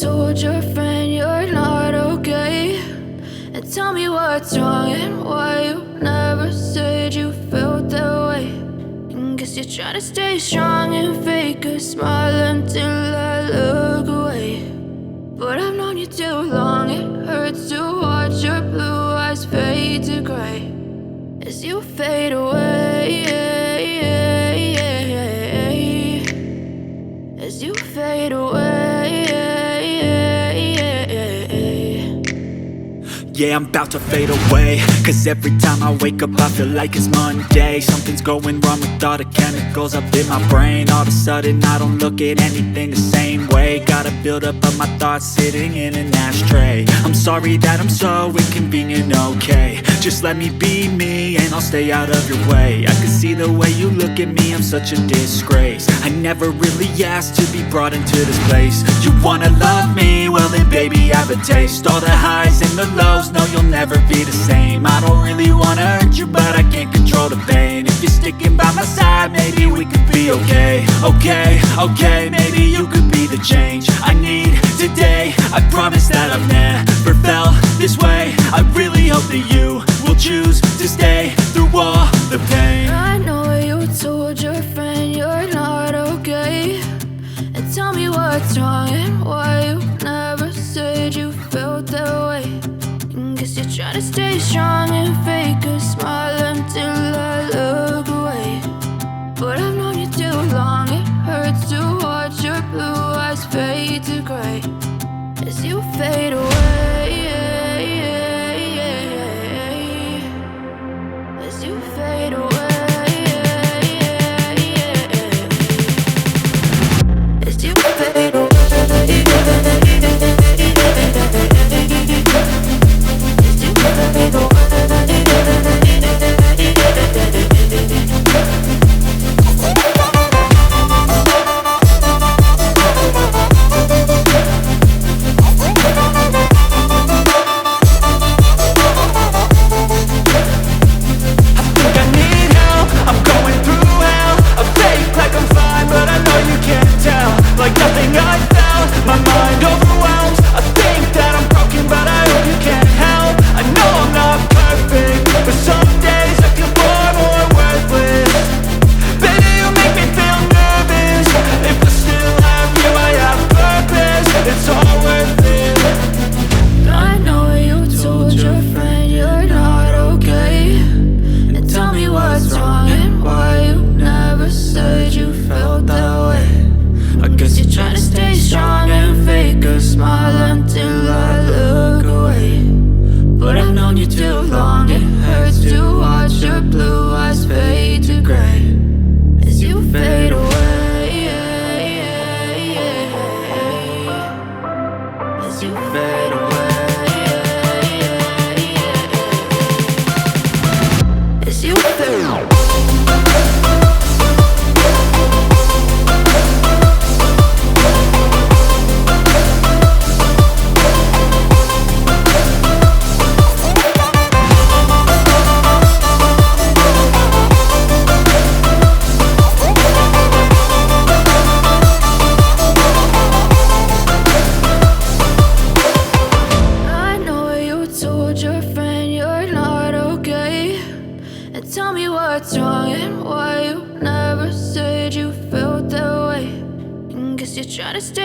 told your friend you're not okay, and tell me what's wrong and why you never said you felt that way. And guess you're trying to stay strong and fake a smile until I look away. But I've known you too long, it hurts to watch your blue eyes fade to gray as you fade away, as you fade away. Yeah, I'm about to fade away, cause every time I wake up I feel like it's Monday. Something's going wrong with all the chemicals up in my brain. All of a sudden I don't look at anything the same way. Gotta build up of my thoughts sitting in an ashtray. I'm sorry that I'm so inconvenient, okay. Just let me be me and I'll stay out of your way. I can see the way you look at me, I'm such a disgrace. I never really asked to be brought into this place. You wanna love me? Well then baby I have a taste. All the highs and the lows, no you'll never be the same. I don't really wanna hurt you but I can't control the pain. If you're sticking by my side maybe we could be okay. Okay, maybe you could be the change I need today. I promise that I've never felt this way. I really hope that you will choose to stay through all the pain. I know you told your friend you're not okay, and tell me what's wrong and why you never said you felt that way. And guess you're trying to stay strong and fake a smile until I look away. But I've known you too long, it hurts to watch your blue eyes fade to gray as you fade away.